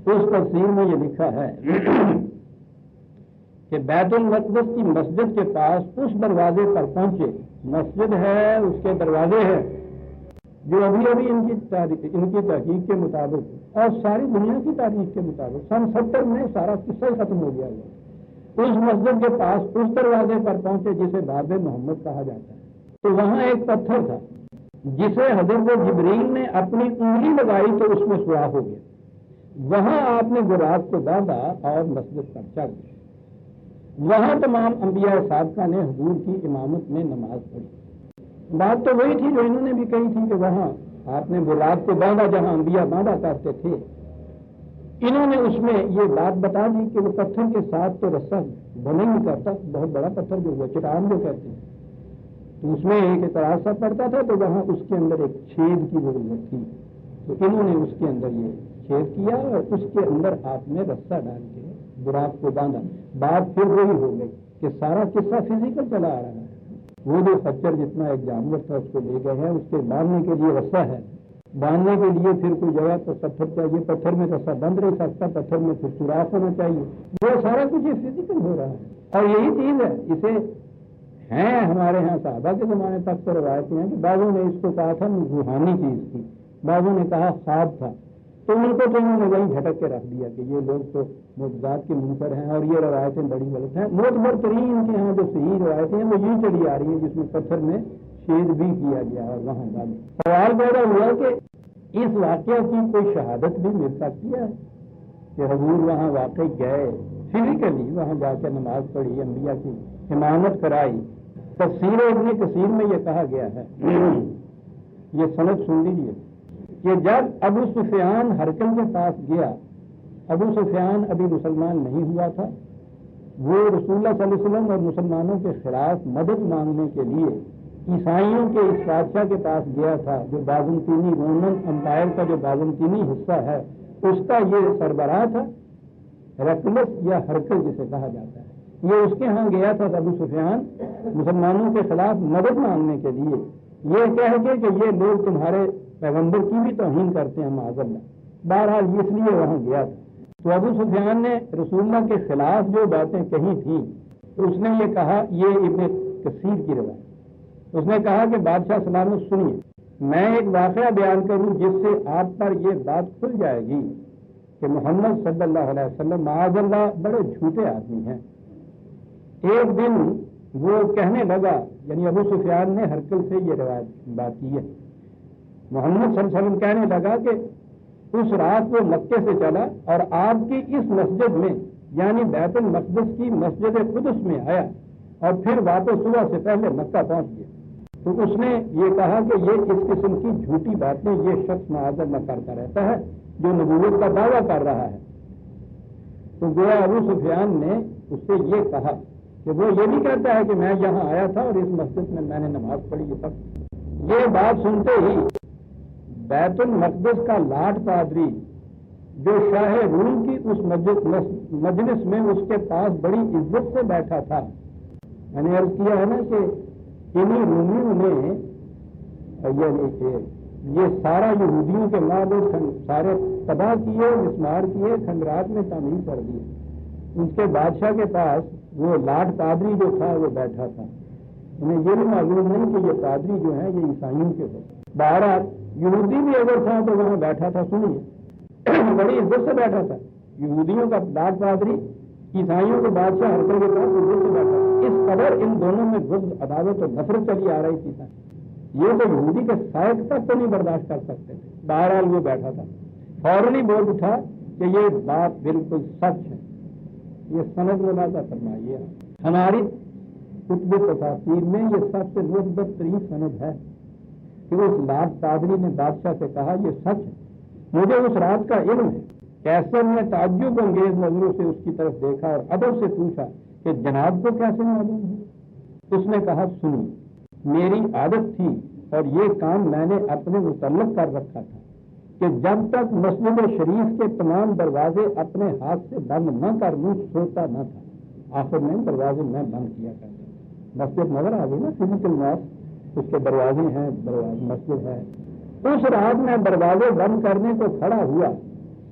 اس تفسیر میں یہ لکھا ہے کہ بیت المقدس کی مسجد کے پاس اس دروازے پر پہنچے، مسجد ہے اس کے دروازے ہیں جو ابھی ابھی ان کی تحقیق کے مطابق اور ساری دنیا کی تاریخ کے مطابق سن 70 میں سارا قصہ ہی ختم ہو گیا ہے۔ اس مسجد کے پاس اس دروازے پر پہنچے جسے باب محمد کہا جاتا ہے، تو وہاں ایک پتھر تھا جسے حضرت جبریل نے اپنی انگلی لگائی تو اس میں سوراخ ہو گیا۔ وہاں آپ نے براق کو باندھا اور مسجد پر چڑھ گئے۔ وہاں تمام انبیاء سابقہ نے حضور کی امامت میں نماز پڑھی۔ بات تو وہی تھی جو انہوں نے بھی کہی تھی کہ وہاں آپ نے براق کو باندھا جہاں انبیاء باندھا کرتے تھے۔ انہوں نے اس میں یہ بات بتا دی کہ وہ پتھر کے ساتھ تو رسہ بنا نہیں کرتا، بہت بڑا پتھر جو وہ چٹان جو کہتے ہیں، تو اس میں ایک اعتراض سا پڑتا تھا، تو وہاں اس کے اندر ایک چھید کی ضرورت تھی، تو انہوں نے اس کے اندر یہ چھید کیا اور اس کے اندر آپ نے رسہ ڈال کے براق کو باندھا۔ بات پھر وہی ہو گئی کہ سارا قصہ فزیکل چلا آ رہا ہے۔ وہ جو خچر جتنا ایک جانور تھا اس کو لے گئے ہیں، اس کے باندھنے کے لیے رسہ ہے، باندھنے کے لیے پھر کوئی جگہ تو پتھر چاہیے، پتھر میں رسہ بند نہیں سکتا، پتھر میں پھر سوراخ ہونا چاہیے، وہ سارا کچھ یہ فزیکل ہو رہا ہے۔ اور یہی چیز ہے، اسے ہیں ہمارے ہاں صحابہ کے زمانے تک تو روایتیں ہیں کہ بعضوں نے اس کو کہا تھا روحانی چیز تھی، بعضوں نے کہا خواب تھا، تو ان کو تو انہوں نے وہیں جھٹک کے رکھ دیا کہ یہ لوگ تو معجزات کے منکر ہیں اور یہ روایتیں بڑی غلط ہیں۔ معتبر ترین ان کے ہاں جو صحیح روایتیں ہیں وہ یوں چلی آ رہی ہیں جس میں پتھر میں چھید بھی کیا گیا اور وہاں ڈالے۔ سوال پیدا ہوا کہ اس واقعہ کی کوئی شہادت بھی مل سکتی ہے کہ حضور وہاں واقعی گئے، فزیکلی وہاں جا کے نماز پڑھی، انبیاء کی امامت کرائی۔ تفسیر ابن کثیر میں یہ کہا گیا ہے، یہ سند سن لیجیے، کہ جب ابو سفیان ہرقل کے پاس گیا، ابو سفیان ابھی مسلمان نہیں ہوا تھا، وہ رسول اللہ صلی اللہ علیہ وسلم اور مسلمانوں کے خلاف مدد مانگنے کے لیے عیسائیوں کے اس بادشاہ کے پاس گیا تھا جو بازنطینی رومن امپائر کا جو بازنطینی حصہ ہے اس کا یہ سربراہ تھا، ہرقلس یا ہرقل جسے کہا جاتا ہے۔ یہ اس کے ہاں گیا تھا ابو سفیان مسلمانوں کے خلاف مدد مانگنے کے لیے، یہ کہہ کے کہ یہ لوگ تمہارے پیغمبر کی بھی توہین کرتے ہیں معاذ اللہ۔ بہرحال اس لیے وہاں گیا تھا، تو ابو سفیان نے رسول اللہ کے خلاف جو باتیں کہی تھیں تو اس نے یہ کہا، یہ ابن کثیر کی روایت، اس نے کہا کہ بادشاہ سلامت سنیے، میں ایک واقعہ بیان کروں جس سے آپ پر یہ بات کھل جائے گی کہ محمد صلی اللہ علیہ وسلم معاذ اللہ بڑے جھوٹے آدمی ہیں۔ ایک دن وہ کہنے لگا، یعنی ابو سفیان نے ہرقل سے یہ روایت بات کی ہے، محمد صلی اللہ علیہ وسلم کہنے لگا کہ اس رات وہ مکے سے چلا اور آپ کی اس مسجد میں یعنی بیت المقدس کی مسجد قدس میں آیا اور پھر واپس صبح سے پہلے مکہ پہنچ گیا۔ تو اس نے یہ کہا کہ یہ اس قسم کی جھوٹی باتیں یہ شخص معاذ اللہ کرتا رہتا ہے جو نبوت کا دعویٰ کر رہا ہے۔ تو گویا ابو سفیان نے اس سے یہ کہا کہ وہ یہ بھی کہتا ہے کہ میں یہاں آیا تھا اور اس مسجد میں نے نماز پڑھی۔ یہ بات سنتے ہی بیت المقدس کا لاٹ پادری جو شاہ روم کی اس مجلس میں اس کے پاس بڑی عزت سے بیٹھا تھا، میں نے عرض کیا ہے نا کہ انہی رومیوں نے یہ سارا یہودیوں کے مال سارے تباہ کیے، مسمار کیے، کھنڈرات میں تعمیر کر دیے۔ اس کے بادشاہ کے پاس وہ لاٹ پادری جو تھا وہ بیٹھا تھا، انہیں یہ بھی معلوم نہیں کہ یہ پادری جو ہیں یہ عیسائیوں کے ہوتے، بہرحال یہودی بھی اگر تھا تو وہاں بیٹھا تھا، سنیے بڑی عزت سے بیٹھا تھا، یہودیوں کا لاٹ پادری عیسائیوں کے بادشاہ ہرقل کے پاس عزت سے بیٹھا تھا۔ اس قدر ان دونوں میں بغض، عداوت اور نفرت چلی آ رہی تھی، یہ تو یہودی کے سائق تک تو نہیں برداشت کر سکتے تھے۔ بہرحال وہ بیٹھا تھا، فوراً ہی بول اٹھا کہ یہ بات بالکل سچ ہے۔ یہ سند ملاحظہ فرمائیے، ہماری کتب تفاسیر میں یہ سب سے مثبت ترین سند ہے کہ اس لاٹ پادری نے بادشاہ سے کہا یہ سچ ہے، مجھے اس رات کا علم ہے۔ کیسر نے تعجب انگیز نظروں سے اس کی طرف دیکھا اور ادب سے پوچھا کہ جناب کو کیسے معلوم ہے؟ اس نے کہا سنی، میری عادت تھی اور یہ کام میں نے اپنے متعلق کر رکھا تھا کہ جب تک مسجد شریف کے تمام دروازے اپنے ہاتھ سے بند نہ کر لوں سوتا نہ تھا۔ آخر میں دروازے میں بند کیا کرتا، مسجد نظر آ گئی نا، فزیکل ماسک، اس کے دروازے ہیں، مسجد ہے۔ اس رات میں دروازے بند کرنے کو کھڑا ہوا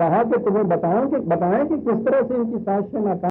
کہا کہ تمہیں بتائیں کہ کس طرح سے ان کی سازشیں ناکام